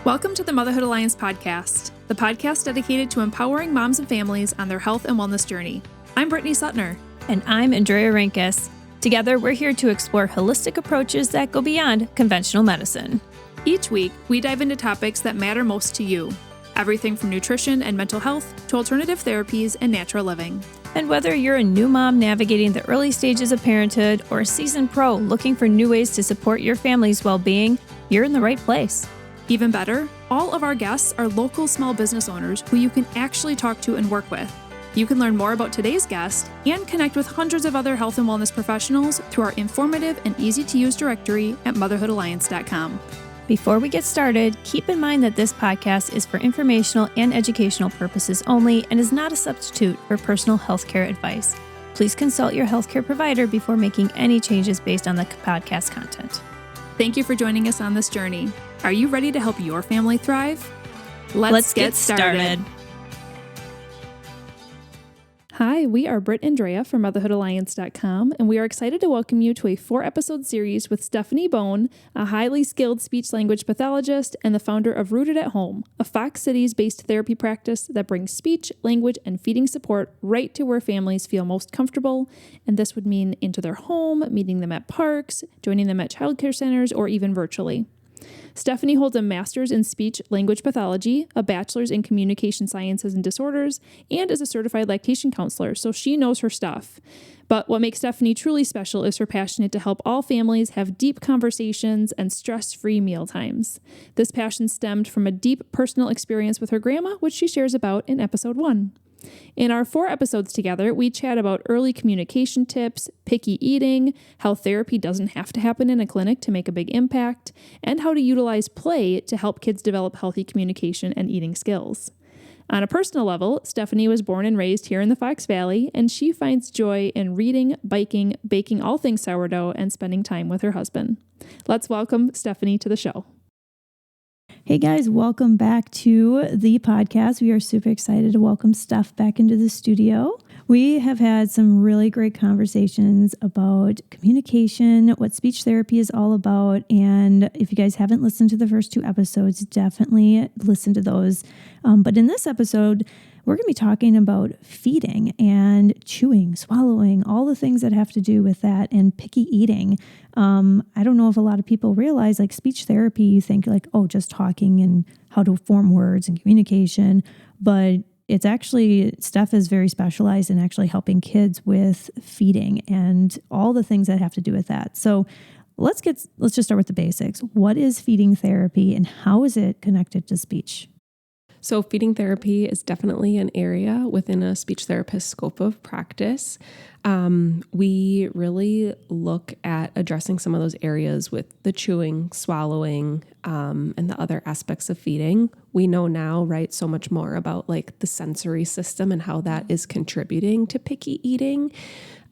Welcome to the Motherhood Alliance podcast, the podcast dedicated to empowering moms and families on their health and wellness journey. I'm Brittany Suttner. And I'm Andrea Rinkus. Together, we're here to explore holistic approaches that go beyond conventional medicine. Each week, we dive into topics that matter most to you. Everything from nutrition and mental health to alternative therapies and natural living. And whether you're a new mom navigating the early stages of parenthood or a seasoned pro looking for new ways to support your family's well-being, you're in the right place. Even better, all of our guests are local small business owners who you can actually talk to and work with. You can learn more about today's guest and connect with hundreds of other health and wellness professionals through our informative and easy-to-use directory at motherhoodalliance.com. Before we get started, keep in mind that this podcast is for informational and educational purposes only and is not a substitute for personal healthcare advice. Please consult your healthcare provider before making any changes based on the podcast content. Thank you for joining us on this journey. Are you ready to help your family thrive? Let's get started. Hi, we are Britt and Andrea from motherhoodalliance.com, and we are excited to welcome you to a 4-episode series with Stephanie Bohn, a highly skilled speech-language pathologist and the founder of Rooted at Home, a Fox Cities-based therapy practice that brings speech, language, and feeding support right to where families feel most comfortable, and this would mean into their home, meeting them at parks, joining them at childcare centers, or even virtually. Stephanie holds a master's in speech-language pathology, a bachelor's in communication sciences and disorders, and is a certified lactation counselor, so she knows her stuff. But what makes Stephanie truly special is her passion to help all families have deep conversations and stress-free meal times. This passion stemmed from a deep personal experience with her grandma, which she shares about in episode 1. In our 4 episodes together, we chat about early communication tips, picky eating, how therapy doesn't have to happen in a clinic to make a big impact, and how to utilize play to help kids develop healthy communication and eating skills. On a personal level, Stephanie was born and raised here in the Fox Valley, and she finds joy in reading, biking, baking all things sourdough, and spending time with her husband. Let's welcome Stephanie to the show. Hey guys, welcome back to the podcast. We are super excited to welcome Steph back into the studio. We have had some really great conversations about communication, what speech therapy is all about, and if you guys haven't listened to the first 2 episodes, definitely listen to those. But in this episode, we're going to be talking about feeding and chewing, swallowing, all the things that have to do with that, and picky eating. I don't know if a lot of people realize, like speech therapy, you think like, oh, just talking and how to form words and communication, but it's actually, Steph is very specialized in actually helping kids with feeding and all the things that have to do with that. So let's just start with the basics. What is feeding therapy and how is it connected to speech? So feeding therapy is definitely an area within a speech therapist's scope of practice. We really look at addressing some of those areas with the chewing, swallowing, and the other aspects of feeding. We know now, right, so much more about like the sensory system and how that is contributing to picky eating.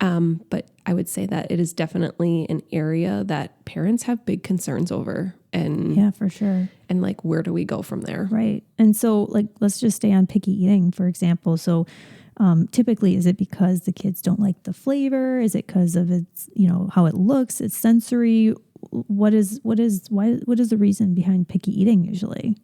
But I would say that it is definitely an area that parents have big concerns over. And yeah, for sure. And like, where do we go from there? Right. And so like, let's just stay on picky eating, for example. So typically, is it because the kids don't like the flavor? Is it because of its, how it looks, its sensory? What is the reason behind picky eating usually?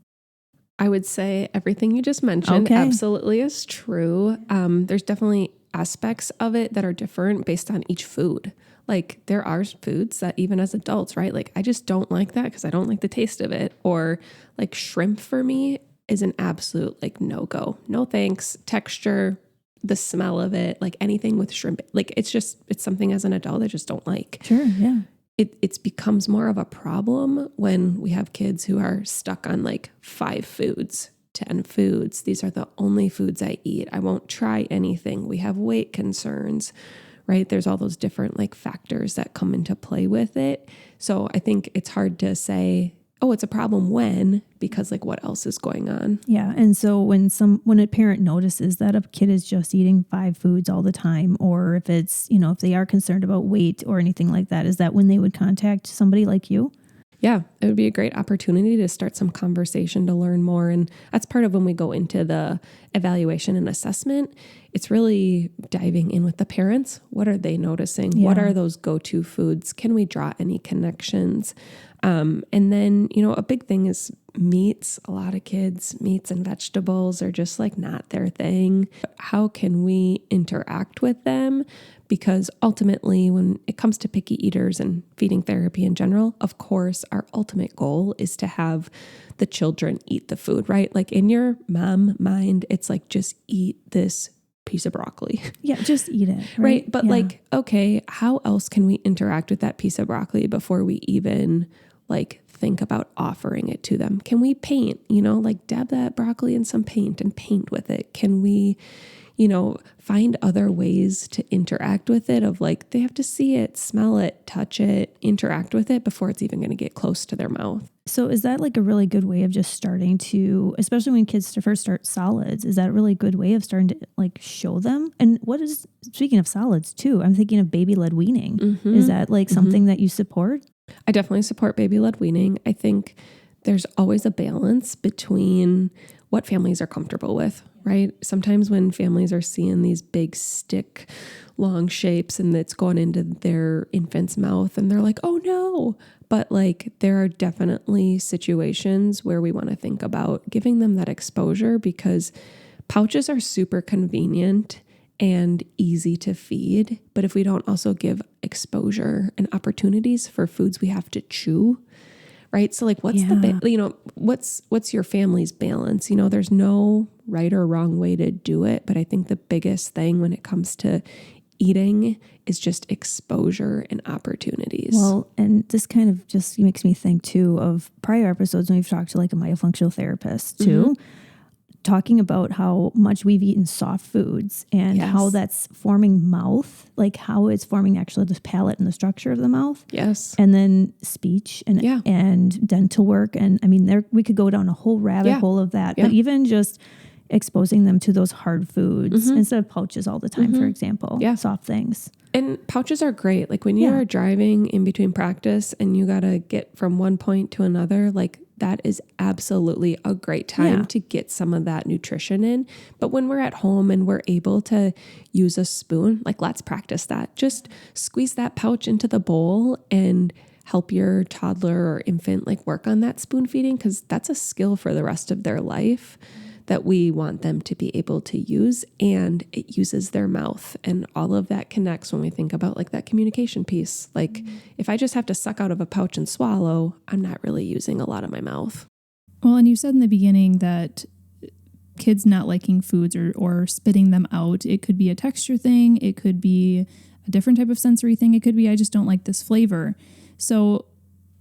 I would say everything you just mentioned absolutely is true. There's definitely aspects of it that are different based on each food. Like there are foods that even as adults, right? Like I just don't like that because I don't like the taste of it. Or like shrimp for me is an absolute like no-go. No thanks. Texture, the smell of it, like anything with shrimp. Like it's something as an adult I just don't like. Sure, yeah. It becomes more of a problem when we have kids who are stuck on like 5 foods, 10 foods. These are the only foods I eat. I won't try anything. We have weight concerns, right? There's all those different like factors that come into play with it. So I think it's hard to say, oh, it's a problem when, because like what else is going on? Yeah. And so when a parent notices that a kid is just eating 5 foods all the time, or if it's, if they are concerned about weight or anything like that, is that when they would contact somebody like you? Yeah, it would be a great opportunity to start some conversation to learn more. And that's part of when we go into the evaluation and assessment. It's really diving in with the parents. What are they noticing? Yeah. What are those go-to foods? Can we draw any connections? And then, a big thing is meats. A lot of kids, meats and vegetables are just like not their thing. How can we interact with them? Because ultimately, when it comes to picky eaters and feeding therapy in general, of course, our ultimate goal is to have the children eat the food, right? Like in your mom mind, it's like, just eat this piece of broccoli. Yeah, just eat it. Right. But yeah. Okay, how else can we interact with that piece of broccoli before we even think about offering it to them? Can we paint, dab that broccoli in some paint and paint with it? Can we, find other ways to interact with it of they have to see it, smell it, touch it, interact with it before it's even going to get close to their mouth. So is that a really good way of just starting to, especially when kids first start solids, is that a really good way of starting to show them? And speaking of solids too, I'm thinking of baby-led weaning. Mm-hmm. Is that something that you support? I definitely support baby-led weaning. I think there's always a balance between what families are comfortable with, right? Sometimes when families are seeing these big stick long shapes and it's going into their infant's mouth and they're like, oh no. But there are definitely situations where we want to think about giving them that exposure, because pouches are super convenient and easy to feed. But if we don't also give exposure and opportunities for foods we have to chew, right? So what's what's your family's balance? There's no right or wrong way to do it. But I think the biggest thing when it comes to eating is just exposure and opportunities. Well, and this kind of just makes me think too of prior episodes when we've talked to a myofunctional therapist too, talking about how much we've eaten soft foods and how that's forming mouth, how it's forming actually the palate and the structure of the mouth. Yes. And then speech and dental work. And I mean, we could go down a whole rabbit hole of that, but even just exposing them to those hard foods instead of pouches all the time, for example, soft things. And pouches are great. When you're driving in between practice and you got to get from one point to another, that is absolutely a great time to get some of that nutrition in. But when we're at home and we're able to use a spoon, let's practice that. Just squeeze that pouch into the bowl and help your toddler or infant work on that spoon feeding, because that's a skill for the rest of their life that we want them to be able to use, and it uses their mouth, and all of that connects when we think about that communication piece. If I just have to suck out of a pouch and swallow, I'm not really using a lot of my mouth. Well, and you said in the beginning that kids not liking foods or spitting them out, it could be a texture thing, it could be a different type of sensory thing, it could be I just don't like this flavor. So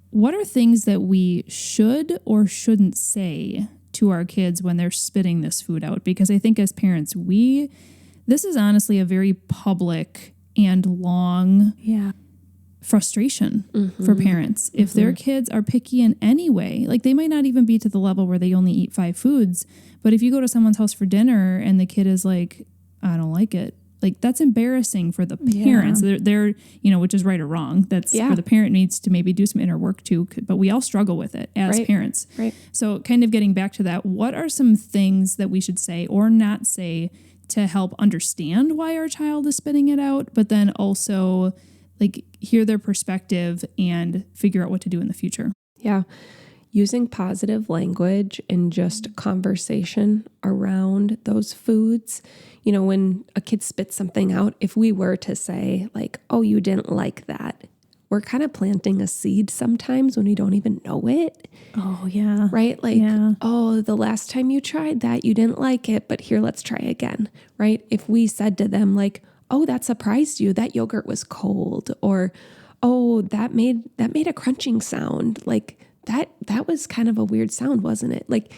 what are things that we should or shouldn't say to our kids when they're spitting this food out? Because I think as parents, this is honestly a very public and long frustration for parents. If their kids are picky in any way, they might not even be to the level where they only eat 5 foods, but if you go to someone's house for dinner and the kid is like, I don't like it, that's embarrassing for the parents. They're which is right or wrong. That's where the parent needs to maybe do some inner work too. But we all struggle with it as parents. Right. So kind of getting back to that, what are some things that we should say or not say to help understand why our child is spitting it out, but then also hear their perspective and figure out what to do in the future? Yeah. Using positive language and just conversation around those foods. When a kid spits something out, if we were to say oh, you didn't like that, we're kind of planting a seed sometimes when we don't even know it. Oh, yeah. Right? Oh, the last time you tried that, you didn't like it, but here, let's try again. Right? If we said to them oh, that surprised you, that yogurt was cold, or oh, that made a crunching sound. That was kind of a weird sound, wasn't it?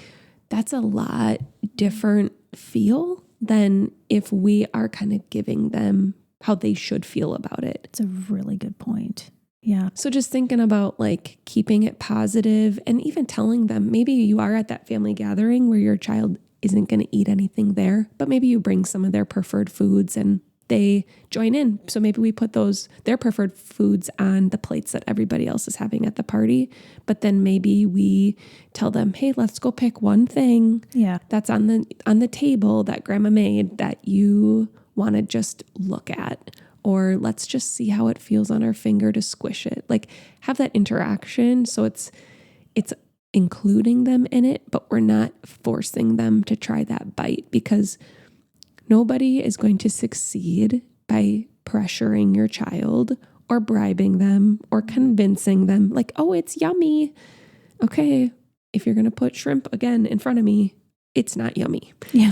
That's a lot different feel than if we are kind of giving them how they should feel about it. It's a really good point. Yeah. So just thinking about keeping it positive and even telling them, maybe you are at that family gathering where your child isn't going to eat anything there, but maybe you bring some of their preferred foods and they join in. So maybe we put their preferred foods on the plates that everybody else is having at the party. But then maybe we tell them, hey, let's go pick one thing that's on the table that grandma made that you want to just look at. or let's just see how it feels on our finger to squish it. Like have that interaction. So it's including them in it, but we're not forcing them to try that bite, because nobody is going to succeed by pressuring your child or bribing them or convincing them like, oh, it's yummy. Okay, if you're going to put shrimp again in front of me, it's not yummy. Yeah.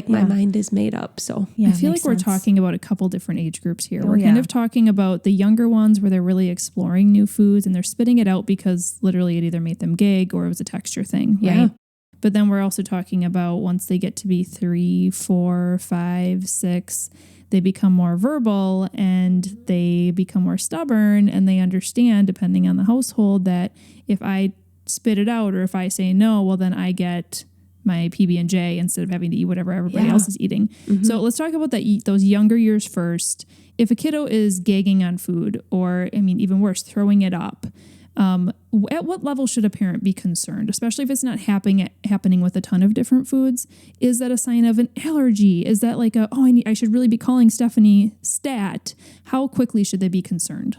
My mind is made up. So I feel like we're talking about a couple different age groups here. We're kind of talking about the younger ones where they're really exploring new foods and they're spitting it out because literally it either made them gag or it was a texture thing, right? But then we're also talking about once they get to be 3, 4, 5, 6, they become more verbal and they become more stubborn, and they understand, depending on the household, that if I spit it out or if I say no, well, then I get my PB&J instead of having to eat whatever everybody else is eating. Mm-hmm. So let's talk about those younger years first. If a kiddo is gagging on food, or even worse, throwing it up, at what level should a parent be concerned, especially if it's not happening with a ton of different foods? Is that a sign of an allergy? Is that like I should really be calling Stephanie stat? How quickly should they be concerned?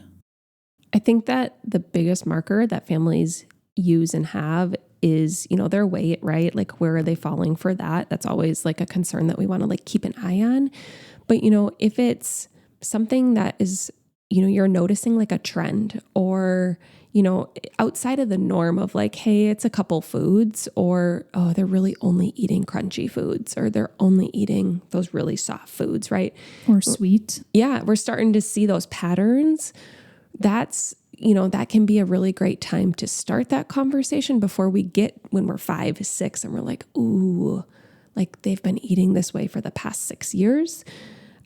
I think that the biggest marker that families use and have is, their weight, right? Like, where are they falling for that? That's always like a concern that we want to like keep an eye on. But, if it's something that is, you're noticing like a trend, or, outside of the norm of like, hey, it's a couple foods, or, oh, they're really only eating crunchy foods, or they're only eating those really soft foods, right? Or sweet. Yeah. We're starting to see those patterns. That's, that can be a really great time to start that conversation before we get when we're 5, 6, and we're like, ooh, like they've been eating this way for the past 6 years.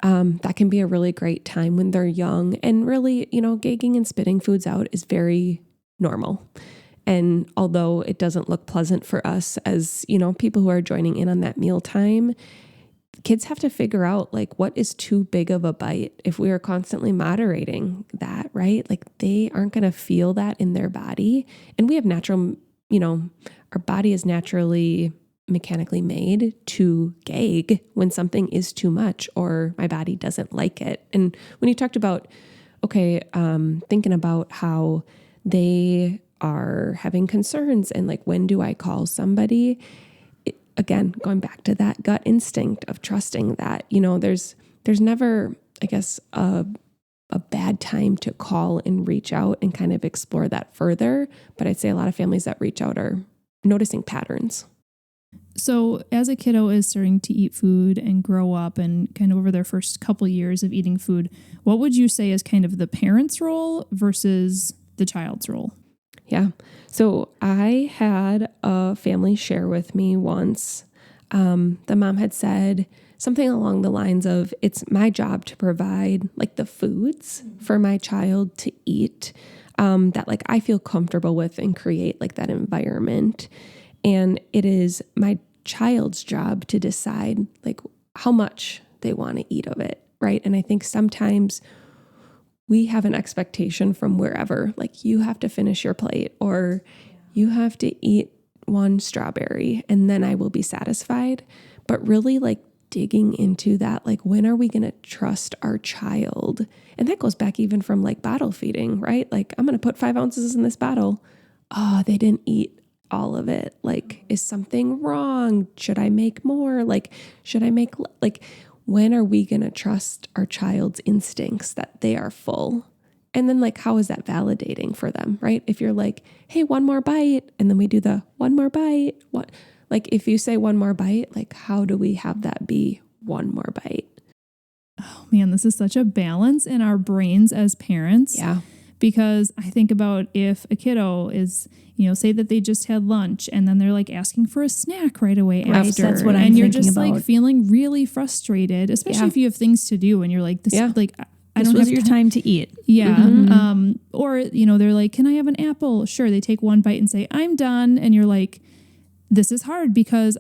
That can be a really great time when they're young, and really, gagging and spitting foods out is very normal. And although it doesn't look pleasant for us as, people who are joining in on that mealtime, kids have to figure out like what is too big of a bite. If we are constantly moderating that, right? Like they aren't going to feel that in their body. And we have natural, our body is naturally mechanically made to gag when something is too much or my body doesn't like it. And when you talked about, thinking about how they are having concerns and like, when do I call somebody? Again, going back to that gut instinct of trusting that, there's never, I guess, a bad time to call and reach out and kind of explore that further. But I'd say a lot of families that reach out are noticing patterns. So as a kiddo is starting to eat food and grow up and kind of over their first couple years of eating food, what would you say is kind of the parent's role versus the child's role? Yeah. So I had a family share with me once. The mom had said something along the lines of, it's my job to provide like the foods for my child to eat, that like I feel comfortable with and create like that environment. And it is my child's job to decide like how much they want to eat of it. Right. And I think sometimes we have an expectation from wherever, like you have to finish your plate, or you have to eat one strawberry and then I will be satisfied. But really like digging into that, like when are we going to trust our child? And that goes back even from like bottle feeding, right? Like I'm going to put 5 ounces in this bottle. Oh, they didn't eat all of it. Like, is something wrong? Should I make more? Like, should I make like, when are we going to trust our child's instincts that they are full? And then like, how is that validating for them, right? If you're like, hey, one more bite, and then we do the one more bite. What? Like if you say one more bite, like how do we have that be one more bite? Oh man, this is such a balance in our brains as parents. Yeah. Because I think about if a kiddo is, say that they just had lunch and then they're like asking for a snack right away after. That's what I'm and you're thinking just about. Like feeling really frustrated, especially if you have things to do and you're like, this is like, I this don't was have your time to eat. Yeah. Mm-hmm. Or, they're like, can I have an apple? Sure. They take one bite and say, I'm done. And you're like, this is hard because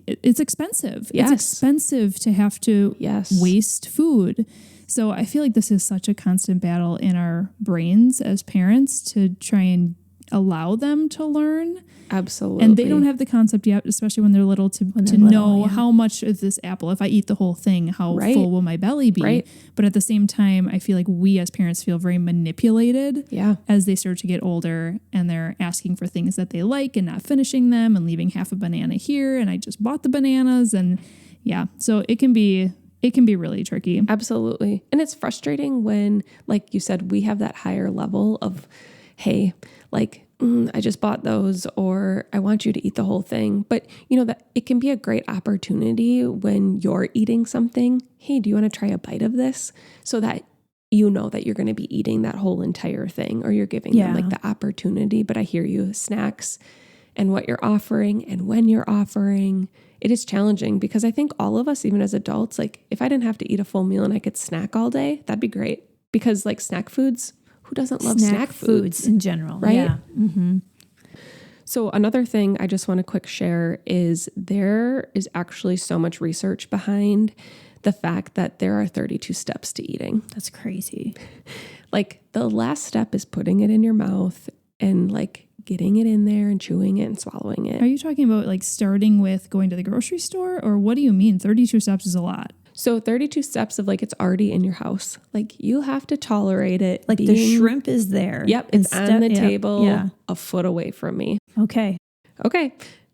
it's expensive. Yes. It's expensive to have to waste food. So I feel like this is such a constant battle in our brains as parents to try and allow them to learn. Absolutely. And they don't have the concept yet, especially when they're little, to know how much of this apple, if I eat the whole thing, how full will my belly be? Right. But at the same time, I feel like we as parents feel very manipulated as they start to get older and they're asking for things that they like and not finishing them and leaving half a banana here. And I just bought the bananas. And so it can be really tricky. Absolutely. And it's frustrating when, like you said, we have that higher level of, hey, like, I just bought those, or I want you to eat the whole thing. But that it can be a great opportunity when you're eating something. Hey, do you want to try a bite of this? So that you know that you're going to be eating that whole entire thing, or you're giving them like the opportunity. But I hear you, snacks and what you're offering and when you're offering. It is challenging because I think all of us, even as adults, like if I didn't have to eat a full meal and I could snack all day, that'd be great. Because like snack foods, who doesn't love snack foods in general? Right? Yeah. Mm-hmm. So another thing I just want to quick share is there is actually so much research behind the fact that there are 32 steps to eating. That's crazy. Like the last step is putting it in your mouth and like getting it in there and chewing it and swallowing it. Are you talking about like starting with going to the grocery store, or what do you mean? 32 steps is a lot. So 32 steps of like it's already in your house. Like you have to tolerate it. Like the shrimp is there. Yep. It's on the table a foot away from me. Okay.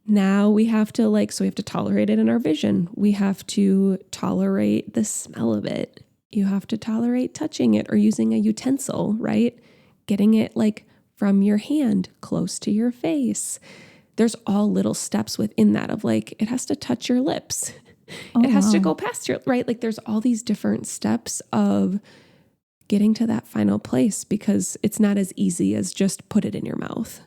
Now we have to we have to tolerate it in our vision. We have to tolerate the smell of it. You have to tolerate touching it or using a utensil, right? Getting it like from your hand close to your face. There's all little steps within that of like, it has to touch your lips. It has to go past your, right? Like there's all these different steps of getting to that final place because it's not as easy as just put it in your mouth.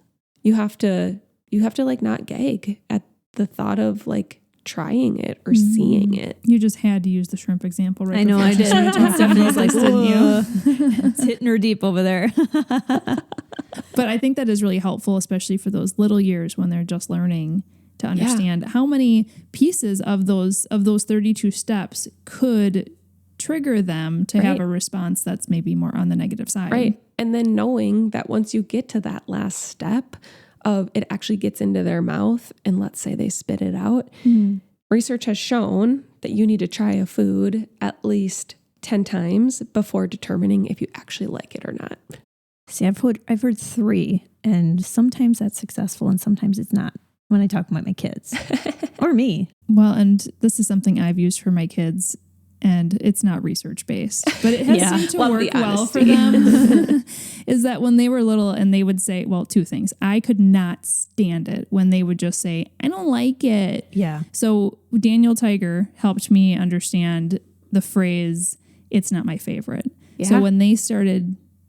You have to like not gag at the thought of like trying it or seeing it. You just had to use the shrimp example, right? I know I did. Stephanie's like, didn't you? It's hitting her deep over there. But I think that is really helpful, especially for those little years when they're just learning to understand how many pieces of those 32 steps could trigger them to have a response that's maybe more on the negative side. Right. And then knowing that once you get to that last step of it actually gets into their mouth and let's say they spit it out, research has shown that you need to try a food at least 10 times before determining if you actually like it or not. See, I've heard 3, and sometimes that's successful and sometimes it's not when I talk about my kids or me. Well, and this is something I've used for my kids, and it's not research based, but it has seemed to work well for them, is that when they were little and they would say, well, 2 things. I could not stand it when they would just say, I don't like it. Yeah. So Daniel Tiger helped me understand the phrase, it's not my favorite. Yeah. So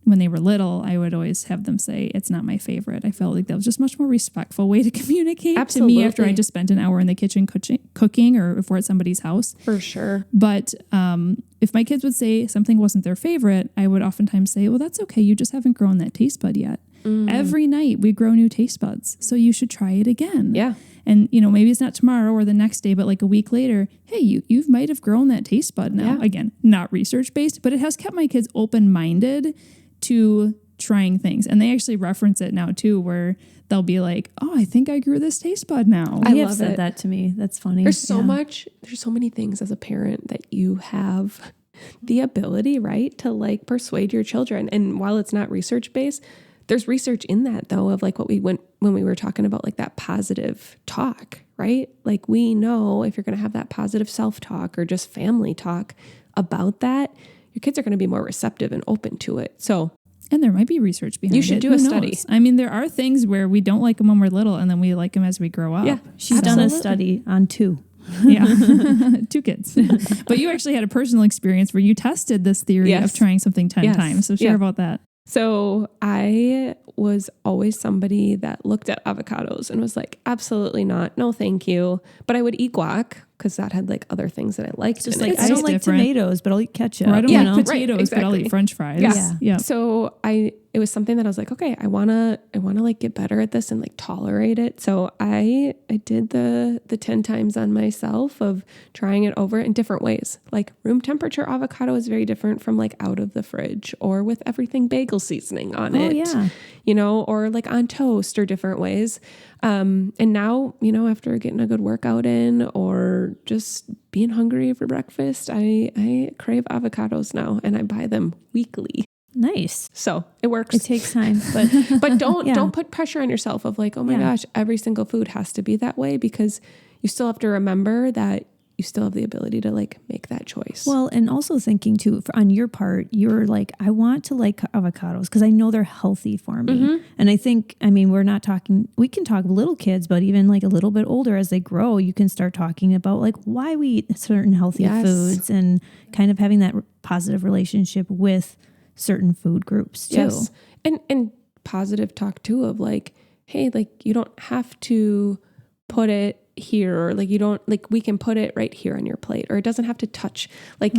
when they were little, I would always have them say, it's not my favorite. I felt like that was just much more respectful way to communicate to me after I just spent an hour in the kitchen cooking or if we're at somebody's house. For sure. But if my kids would say something wasn't their favorite, I would oftentimes say, well, that's okay. You just haven't grown that taste bud yet. Every night we grow new taste buds. So you should try it again. Yeah. And, maybe it's not tomorrow or the next day, but like a week later, hey, you might have grown that taste bud now. Yeah. Again, not research-based, but it has kept my kids open-minded to trying things. And they actually reference it now too, where they'll be like, oh, I think I grew this taste bud now. I have said that to me. That's funny. There's so many things as a parent that you have the ability, right, to like persuade your children. And while it's not research-based, there's research in that though, of like when we were talking about like that positive talk, right? Like we know if you're going to have that positive self-talk or just family talk about that, your kids are going to be more receptive and open to it. So, and there might be research behind it. You should do a study. I mean, there are things where we don't like them when we're little and then we like them as we grow up. Yeah. She's done a study on 2. Yeah. 2 kids. But you actually had a personal experience where you tested this theory of trying something 10 times. So share about that. So I was always somebody that looked at avocados and was like, absolutely not. No, thank you. But I would eat guac because that had like other things that I liked. Just in like, it. I don't like different. tomatoes, but I'll eat ketchup. Or I don't you like know? potatoes, but I'll eat French fries. Yeah. Yeah. So it was something that I was like, okay, I wanna like get better at this and like tolerate it. So I did the 10 times on myself of trying it over in different ways. Like room temperature avocado is very different from like out of the fridge or with everything bagel seasoning on it. Yeah. You know, or like on toast or different ways. And now, you know, after getting a good workout in or just being hungry for breakfast, I crave avocados now and I buy them weekly. Nice. So it works. It takes time, but But don't Yeah. don't put pressure on yourself of like, oh my gosh, every single food has to be that way, because you still have to remember that you still have the ability to like make that choice. well, and also thinking too, on your part, you're like, I want to like avocados because I know they're healthy for me. And I think, I mean, we can talk little kids, but even like a little bit older as they grow, you can start talking about like why we eat certain healthy foods and kind of having that positive relationship with certain food groups too. Yes. And positive talk too of like, hey, like you don't have to put it here, or like you don't, like we can put it right here on your plate, or it doesn't have to touch, like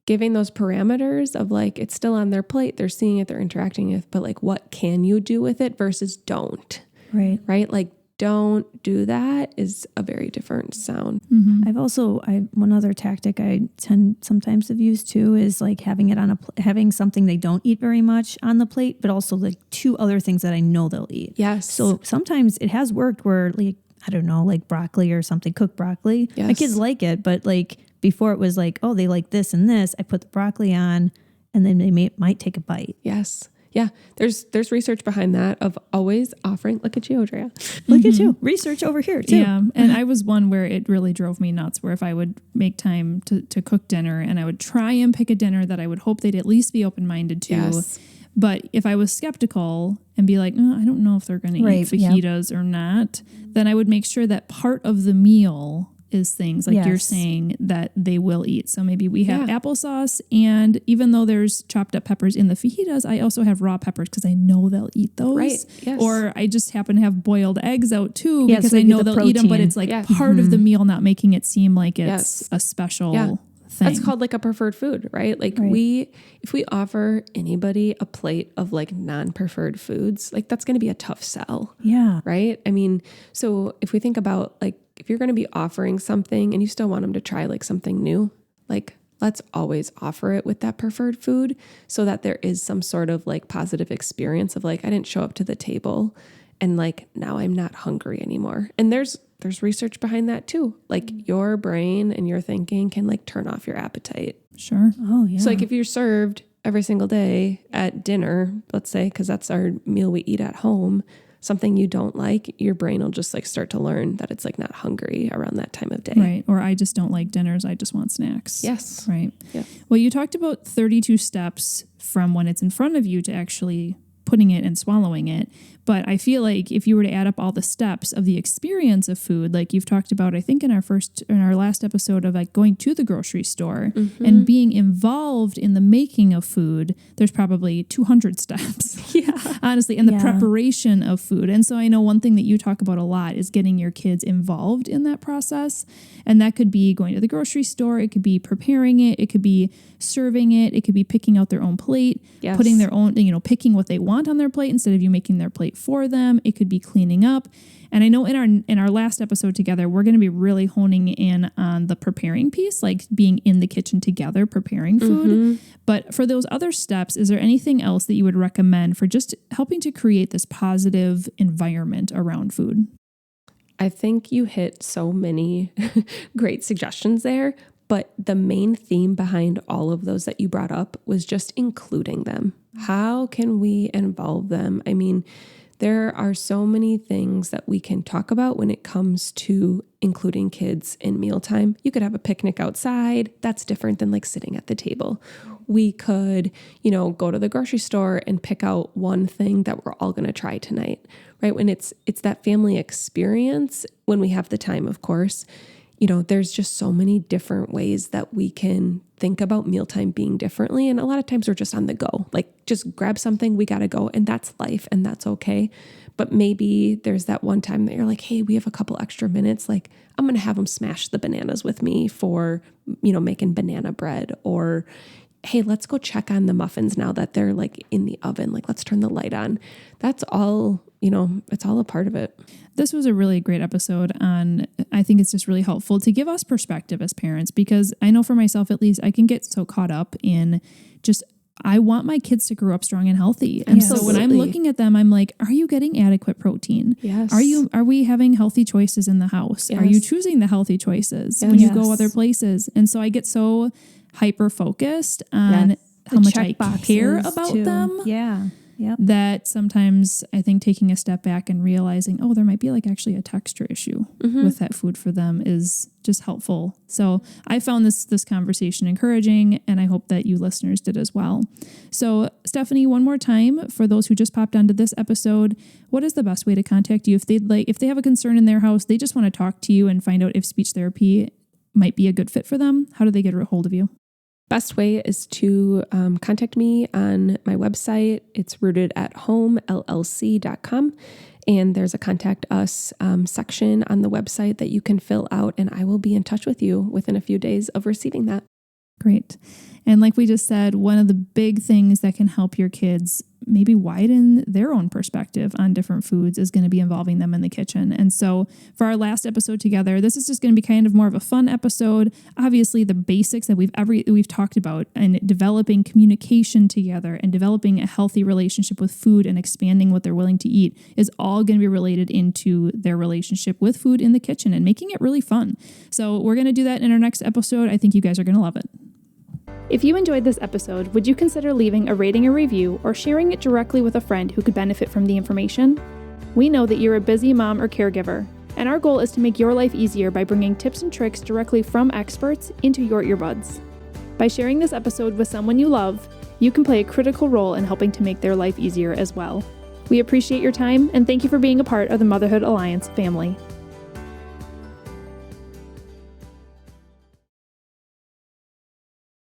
giving those parameters of like, it's still on their plate, they're seeing it, they're interacting with, but like what can you do with it versus don't, right? Like don't do that is a very different sound. One other tactic I tend sometimes to use too is like having it on having something they don't eat very much on the plate, but also like 2 other things that I know they'll eat. Yes. So sometimes it has worked where like, I don't know, like broccoli or something, cooked broccoli. Yes. My kids like it, but like before it was like, oh, they like this and this. I put the broccoli on and then they might take a bite. Yes. Yeah. There's research behind that of always offering. Look at you, Andrea. Look at you. Research over here too. Yeah. And I was one where it really drove me nuts, where if I would make time to cook dinner and I would try and pick a dinner that I would hope they'd at least be open-minded to. Yes. But if I was skeptical and be like, I don't know if they're going to eat fajitas or not, then I would make sure that part of the meal is things like you're saying that they will eat. So maybe we have applesauce, and even though there's chopped up peppers in the fajitas, I also have raw peppers because I know they'll eat those. Right. Yes. Or I just happen to have boiled eggs out too because so I know the they'll eat them, but protein. it's like part of the meal, not making it seem like it's a special thing. That's called like a preferred food, right? Like if we offer anybody a plate of like non-preferred foods, like that's going to be a tough sell. Yeah. Right. I mean, so if we think about like, if you're going to be offering something and you still want them to try like something new, like let's always offer it with that preferred food so that there is some sort of like positive experience of like, I didn't show up to the table and like, now I'm not hungry anymore. And there's research behind that too. Like your brain and your thinking can like turn off your appetite. Sure. Oh yeah. So like if you're served every single day at dinner, let's say, because that's our meal we eat at home, something you don't like, your brain will just like start to learn that it's like not hungry around that time of day. Right. Or I just don't like dinners. I just want snacks. Yes. Right. Yeah. Well, you talked about 32 steps from when it's in front of you to actually putting it and swallowing it. But I feel like if you were to add up all the steps of the experience of food, like you've talked about, I think in our last episode of like going to the grocery store and being involved in the making of food, there's probably 200 steps. Honestly, and the preparation of food. And so I know one thing that you talk about a lot is getting your kids involved in that process. And that could be going to the grocery store. It could be preparing it. It could be serving it. It could be picking out their own plate, putting their own, picking what they want on their plate instead of you making their plate for them. It could be cleaning up. And I know in our last episode together, we're going to be really honing in on the preparing piece, like being in the kitchen together, preparing food. But for those other steps, is there anything else that you would recommend for just helping to create this positive environment around food? I think you hit so many great suggestions there, but the main theme behind all of those that you brought up was just including them. How can we involve them? I mean, there are so many things that we can talk about when it comes to including kids in mealtime. You could have a picnic outside. That's different than like sitting at the table. We could, go to the grocery store and pick out one thing that we're all going to try tonight, right? When it's that family experience, when we have the time, of course, there's just so many different ways that we can think about mealtime being differently. And a lot of times we're just on the go, like just grab something, we got to go, and that's life and that's okay. But maybe there's that one time that you're like, hey, we have a couple extra minutes. Like I'm going to have them smash the bananas with me for, making banana bread, or hey, let's go check on the muffins now that they're like in the oven. Like let's turn the light on. That's all, it's all a part of it. This was a really great episode on, I think it's just really helpful to give us perspective as parents, because I know for myself, at least, I can get so caught up in just, I want my kids to grow up strong and healthy. And so when I'm looking at them, I'm like, are you getting adequate protein? Yes. Are we having healthy choices in the house? Yes. Are you choosing the healthy choices when you go other places? And so I get so hyper focused on how much I care about them. Yeah. Yep. That sometimes I think taking a step back and realizing, oh, there might be like actually a texture issue with that food for them is just helpful. So I found this conversation encouraging, and I hope that you listeners did as well. So Stephanie, one more time, for those who just popped onto this episode, what is the best way to contact you if they have a concern in their house, they just want to talk to you and find out if speech therapy might be a good fit for them? How do they get a hold of you? Best way is to contact me on my website. It's rootedAtHomeLLC.com. And there's a contact us section on the website that you can fill out, and I will be in touch with you within a few days of receiving that. Great. And like we just said, one of the big things that can help your kids maybe widen their own perspective on different foods is going to be involving them in the kitchen. And so for our last episode together, this is just going to be kind of more of a fun episode. Obviously, the basics that we've talked about, and developing communication together and developing a healthy relationship with food and expanding what they're willing to eat is all going to be related into their relationship with food in the kitchen and making it really fun. So we're going to do that in our next episode. I think you guys are going to love it. If you enjoyed this episode, would you consider leaving a rating or review or sharing it directly with a friend who could benefit from the information? We know that you're a busy mom or caregiver, and our goal is to make your life easier by bringing tips and tricks directly from experts into your earbuds. By sharing this episode with someone you love, you can play a critical role in helping to make their life easier as well. We appreciate your time, and thank you for being a part of the Motherhood Alliance family.